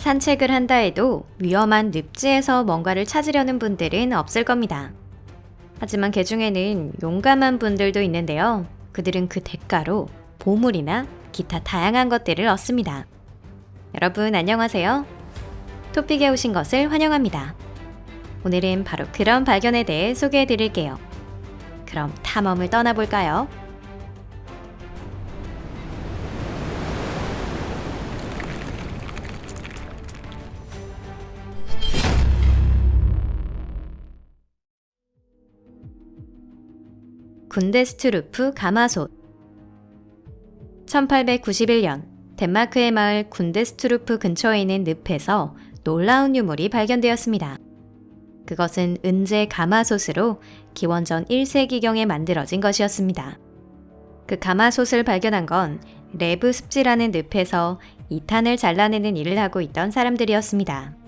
산책을 한다 해도 위험한 늪지에서 뭔가를 찾으려는 분들은 없을 겁니다. 하지만 그 중에는 용감한 분들도 있는데요. 그들은 그 대가로 보물이나 기타 다양한 것들을 얻습니다. 여러분 안녕하세요. 토픽에 오신 것을 환영합니다. 오늘은 바로 그런 발견에 대해 소개해 드릴게요. 그럼 탐험을 떠나볼까요? 군데스트루프 가마솥. 1891년 덴마크의 마을 군데스트루프 근처에 있는 늪에서 놀라운 유물이 발견되었습니다. 그것은 은재 가마솥으로 기원전 1세기경에 만들어진 것이었습니다. 그 가마솥을 발견한 건 레브 습지라는 늪에서 이탄을 잘라내는 일을 하고 있던 사람들이었습니다.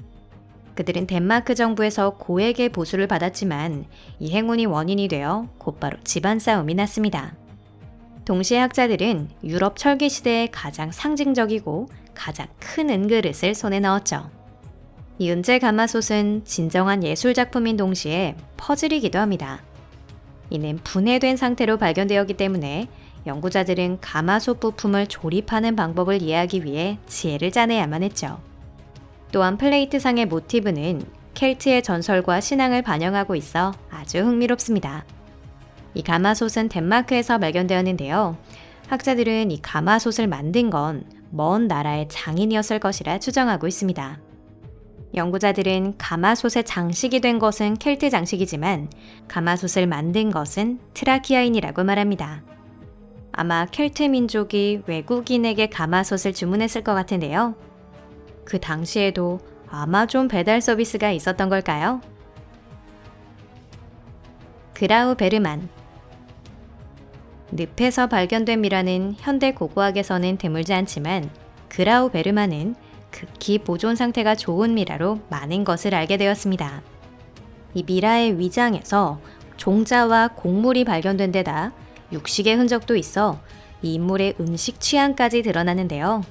그들은 덴마크 정부에서 고액의 보수를 받았지만 이 행운이 원인이 되어 곧바로 집안 싸움이 났습니다. 동시에 학자들은 유럽 철기 시대의 가장 상징적이고 가장 큰 은그릇을 손에 넣었죠. 이 은재 가마솥은 진정한 예술작품인 동시에 퍼즐이기도 합니다. 이는 분해된 상태로 발견되었기 때문에 연구자들은 가마솥 부품을 조립하는 방법을 이해하기 위해 지혜를 짜내야만 했죠. 또한 플레이트상의 모티브는 켈트의 전설과 신앙을 반영하고 있어 아주 흥미롭습니다. 이 가마솥은 덴마크에서 발견되었는데요. 학자들은 이 가마솥을 만든 건 먼 나라의 장인이었을 것이라 추정하고 있습니다. 연구자들은 가마솥의 장식이 된 것은 켈트 장식이지만 가마솥을 만든 것은 트라키아인이라고 말합니다. 아마 켈트 민족이 외국인에게 가마솥을 주문했을 것 같은데요. 그 당시에도 아마존 배달 서비스가 있었던 걸까요? 그라우 베르만. 늪에서 발견된 미라는 현대 고고학에서는 드물지 않지만 그라우 베르만은 극히 보존 상태가 좋은 미라로 많은 것을 알게 되었습니다. 이 미라의 위장에서 종자와 곡물이 발견된 데다 육식의 흔적도 있어 이 인물의 음식 취향까지 드러나는데요.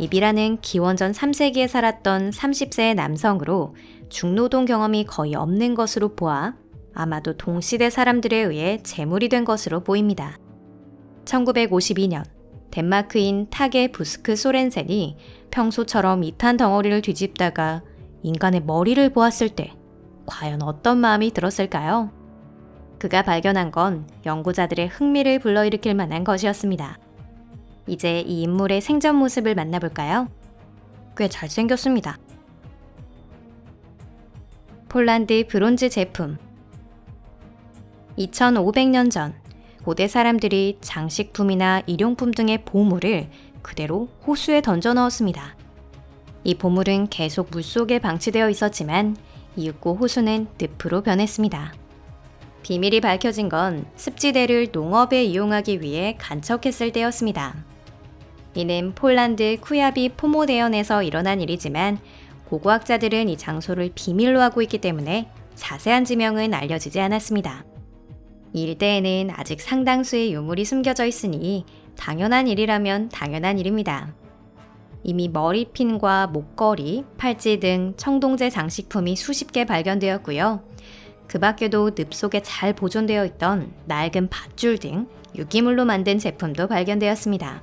이 미라는 기원전 3세기에 살았던 30세의 남성으로 중노동 경험이 거의 없는 것으로 보아 아마도 동시대 사람들에 의해 제물이 된 것으로 보입니다. 1952년 덴마크인 타게 부스크 소렌센이 평소처럼 이탄 덩어리를 뒤집다가 인간의 머리를 보았을 때 과연 어떤 마음이 들었을까요? 그가 발견한 건 연구자들의 흥미를 불러일으킬 만한 것이었습니다. 이제 이 인물의 생전 모습을 만나볼까요? 꽤 잘생겼습니다. 폴란드 브론즈 제품. 2500년 전 고대 사람들이 장식품이나 일용품 등의 보물을 그대로 호수에 던져 넣었습니다. 이 보물은 계속 물속에 방치되어 있었지만 이윽고 호수는 늪으로 변했습니다. 비밀이 밝혀진 건 습지대를 농업에 이용하기 위해 간척했을 때였습니다. 이는 폴란드 쿠야비 포모대연에서 일어난 일이지만 고고학자들은 이 장소를 비밀로 하고 있기 때문에 자세한 지명은 알려지지 않았습니다. 이 일대에는 아직 상당수의 유물이 숨겨져 있으니 당연한 일이라면 당연한 일입니다. 이미 머리핀과 목걸이, 팔찌 등 청동제 장식품이 수십 개 발견되었고요. 그 밖에도 늪 속에 잘 보존되어 있던 낡은 밧줄 등 유기물로 만든 제품도 발견되었습니다.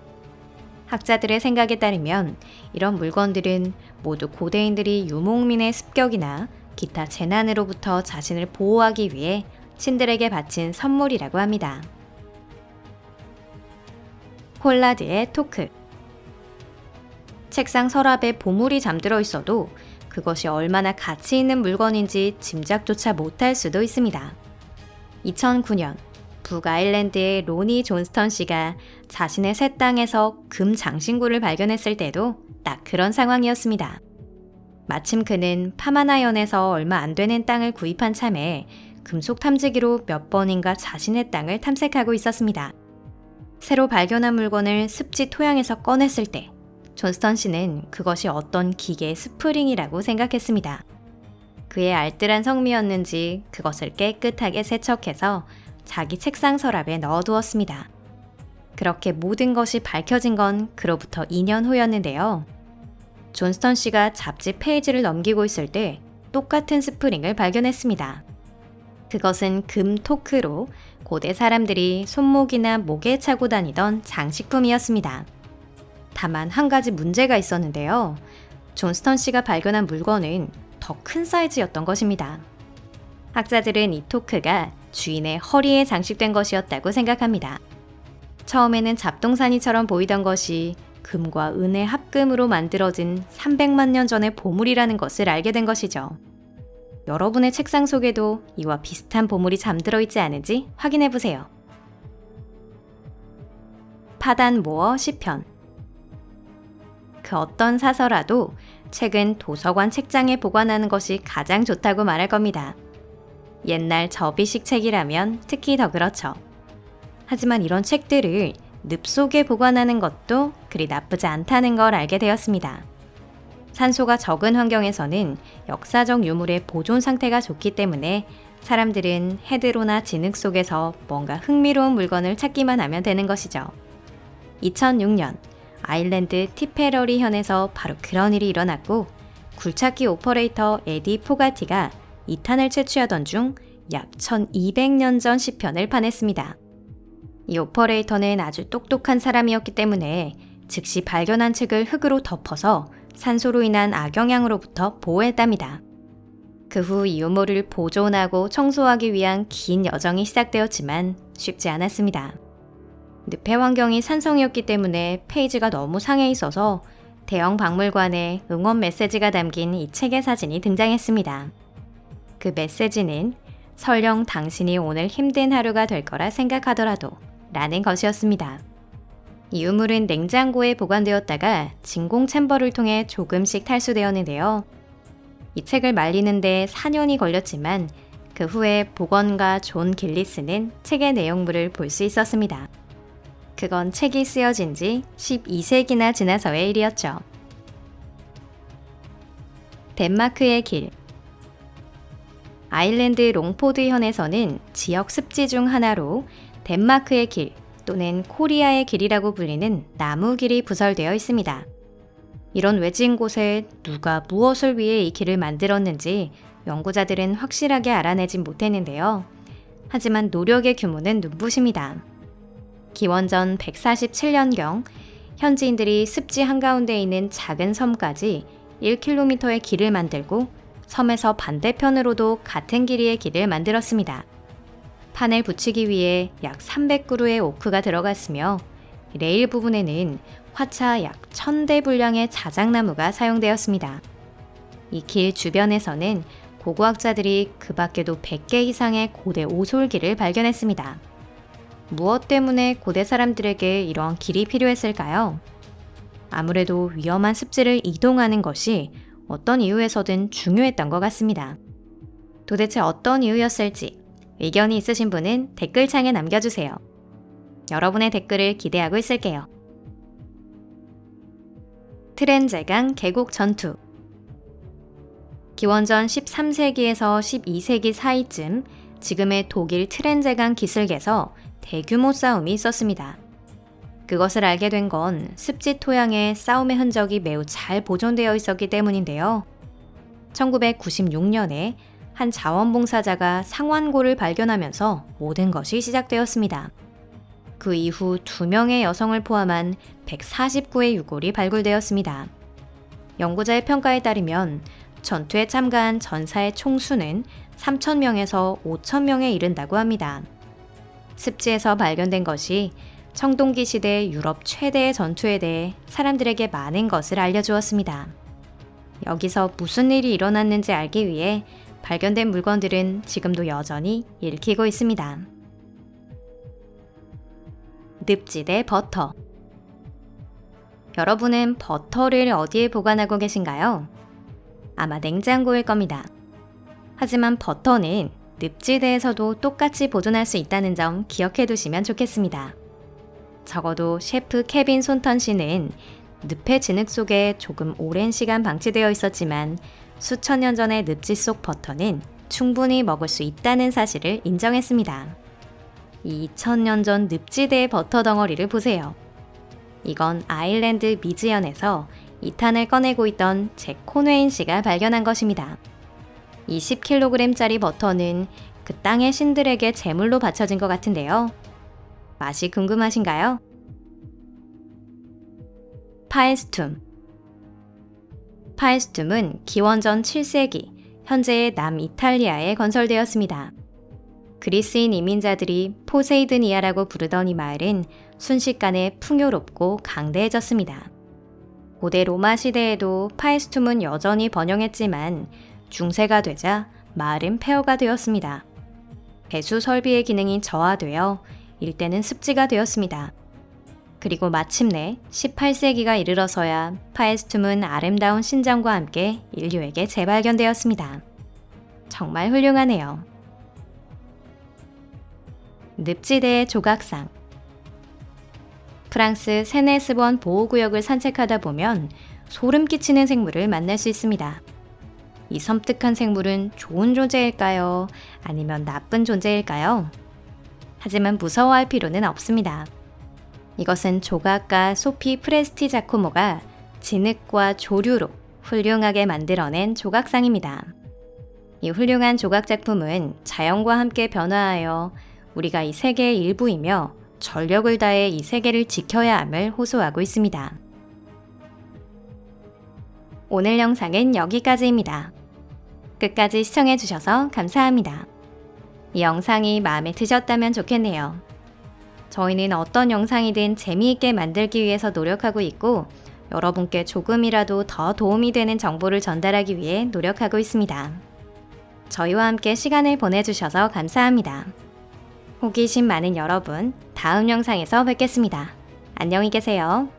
학자들의 생각에 따르면 이런 물건들은 모두 고대인들이 유목민의 습격이나 기타 재난으로부터 자신을 보호하기 위해 신들에게 바친 선물이라고 합니다. 홀라드의 토크. 책상 서랍에 보물이 잠들어 있어도 그것이 얼마나 가치 있는 물건인지 짐작조차 못할 수도 있습니다. 2009년 북아일랜드의 로니 존스턴 씨가 자신의 새 땅에서 금 장신구를 발견했을 때도 딱 그런 상황이었습니다. 마침 그는 파마나연에서 얼마 안 되는 땅을 구입한 참에 금속 탐지기로 몇 번인가 자신의 땅을 탐색하고 있었습니다. 새로 발견한 물건을 습지 토양에서 꺼냈을 때 존스턴 씨는 그것이 어떤 기계 스프링이라고 생각했습니다. 그의 알뜰한 성미였는지 그것을 깨끗하게 세척해서 자기 책상 서랍에 넣어두었습니다. 그렇게 모든 것이 밝혀진 건 그로부터 2년 후였는데요. 존스턴 씨가 잡지 페이지를 넘기고 있을 때 똑같은 스프링을 발견했습니다. 그것은 금 토크로 고대 사람들이 손목이나 목에 차고 다니던 장식품이었습니다. 다만 한 가지 문제가 있었는데요. 존스턴 씨가 발견한 물건은 더 큰 사이즈였던 것입니다. 학자들은 이 토크가 주인의 허리에 장식된 것이었다고 생각합니다. 처음에는 잡동사니처럼 보이던 것이 금과 은의 합금으로 만들어진 300만 년 전의 보물이라는 것을 알게 된 것이죠. 여러분의 책상 속에도 이와 비슷한 보물이 잠들어 있지 않은지 확인해 보세요. 파단 모어 시편. 그 어떤 사서라도 책은 도서관 책장에 보관하는 것이 가장 좋다고 말할 겁니다. 옛날 접이식 책이라면 특히 더 그렇죠. 하지만 이런 책들을 늪 속에 보관하는 것도 그리 나쁘지 않다는 걸 알게 되었습니다. 산소가 적은 환경에서는 역사적 유물의 보존 상태가 좋기 때문에 사람들은 헤드로나 진흙 속에서 뭔가 흥미로운 물건을 찾기만 하면 되는 것이죠. 2006년 아일랜드 티페러리 현에서 바로 그런 일이 일어났고 굴착기 오퍼레이터 에디 포가티가 2탄을 채취하던 중 약 1200년 전 시편을 파냈습니다. 이 오퍼레이터는 아주 똑똑한 사람이었기 때문에 즉시 발견한 책을 흙으로 덮어서 산소로 인한 악영향으로부터 보호했답니다. 그 후 이 유물을 보존하고 청소하기 위한 긴 여정이 시작되었지만 쉽지 않았습니다. 늪의 환경이 산성이었기 때문에 페이지가 너무 상해 있어서 대형 박물관에 응원 메시지가 담긴 이 책의 사진이 등장했습니다. 그 메시지는 설령 당신이 오늘 힘든 하루가 될 거라 생각하더라도 라는 것이었습니다. 이 유물은 냉장고에 보관되었다가 진공 챔버를 통해 조금씩 탈수되었는데요. 이 책을 말리는데 4년이 걸렸지만 그 후에 복원가 존 길리스는 책의 내용물을 볼 수 있었습니다. 그건 책이 쓰여진 지 12세기나 지나서의 일이었죠. 덴마크의 길. 아일랜드 롱포드 현에서는 지역 습지 중 하나로 덴마크의 길 또는 코리아의 길이라고 불리는 나무 길이 부설되어 있습니다. 이런 외진 곳에 누가 무엇을 위해 이 길을 만들었는지 연구자들은 확실하게 알아내진 못했는데요. 하지만 노력의 규모는 눈부십니다. 기원전 147년경 현지인들이 습지 한가운데 있는 작은 섬까지 1km의 길을 만들고 섬에서 반대편으로도 같은 길이의 길을 만들었습니다. 판을 붙이기 위해 약 300그루의 오크가 들어갔으며 레일 부분에는 화차 약 1000대 분량의 자작나무가 사용되었습니다. 이 길 주변에서는 고고학자들이 그 밖에도 100개 이상의 고대 오솔길을 발견했습니다. 무엇 때문에 고대 사람들에게 이러한 길이 필요했을까요? 아무래도 위험한 습지를 이동하는 것이 어떤 이유에서든 중요했던 것 같습니다. 도대체 어떤 이유였을지 의견이 있으신 분은 댓글창에 남겨주세요. 여러분의 댓글을 기대하고 있을게요. 트렌제강 계곡 전투. 기원전 13세기에서 12세기 사이쯤 지금의 독일 트렌제강 기슭에서 대규모 싸움이 있었습니다. 그것을 알게 된 건 습지 토양에 싸움의 흔적이 매우 잘 보존되어 있었기 때문인데요. 1996년에 한 자원봉사자가 상완고를 발견하면서 모든 것이 시작되었습니다. 그 이후 2명의 여성을 포함한 149의 유골이 발굴되었습니다. 연구자의 평가에 따르면 전투에 참가한 전사의 총수는 3,000명에서 5,000명에 이른다고 합니다. 습지에서 발견된 것이 청동기 시대 유럽 최대의 전투에 대해 사람들에게 많은 것을 알려주었습니다. 여기서 무슨 일이 일어났는지 알기 위해 발견된 물건들은 지금도 여전히 읽히고 있습니다. 늪지대 버터. 여러분은 버터를 어디에 보관하고 계신가요? 아마 냉장고일 겁니다. 하지만 버터는 늪지대에서도 똑같이 보존할 수 있다는 점 기억해 두시면 좋겠습니다. 적어도 셰프 케빈 손턴 씨는 늪의 진흙 속에 조금 오랜 시간 방치되어 있었지만 수천 년 전의 늪지 속 버터는 충분히 먹을 수 있다는 사실을 인정했습니다. 이 2000년 전 늪지대의 버터 덩어리를 보세요. 이건 아일랜드 미즈현에서 2탄을 꺼내고 있던 잭 코네인 씨가 발견한 것입니다. 20kg짜리 버터는 그 땅의 신들에게 제물로 바쳐진 것 같은데요. 맛이 궁금하신가요? 파에스툼. 파에스툼은 기원전 7세기 현재의 남이탈리아에 건설되었습니다. 그리스인 이민자들이 포세이드니아라고 부르던 이 마을은 순식간에 풍요롭고 강대해졌습니다. 고대 로마 시대에도 파에스툼은 여전히 번영했지만 중세가 되자 마을은 폐허가 되었습니다. 배수 설비의 기능이 저하되어 일대는 습지가 되었습니다. 그리고 마침내 18세기가 이르러서야 파에스툼은 아름다운 신장과 함께 인류에게 재발견되었습니다. 정말 훌륭하네요. 늪지대의 조각상. 프랑스 세네스번 보호구역을 산책하다 보면 소름 끼치는 생물을 만날 수 있습니다. 이 섬뜩한 생물은 좋은 존재일까요? 아니면 나쁜 존재일까요? 하지만 무서워할 필요는 없습니다. 이것은 조각가 소피 프레스티자코모가 진흙과 조류로 훌륭하게 만들어낸 조각상입니다. 이 훌륭한 조각 작품은 자연과 함께 변화하여 우리가 이 세계의 일부이며 전력을 다해 이 세계를 지켜야 함을 호소하고 있습니다. 오늘 영상은 여기까지입니다. 끝까지 시청해주셔서 감사합니다. 이 영상이 마음에 드셨다면 좋겠네요. 저희는 어떤 영상이든 재미있게 만들기 위해서 노력하고 있고 여러분께 조금이라도 더 도움이 되는 정보를 전달하기 위해 노력하고 있습니다. 저희와 함께 시간을 보내주셔서 감사합니다. 호기심 많은 여러분, 다음 영상에서 뵙겠습니다. 안녕히 계세요.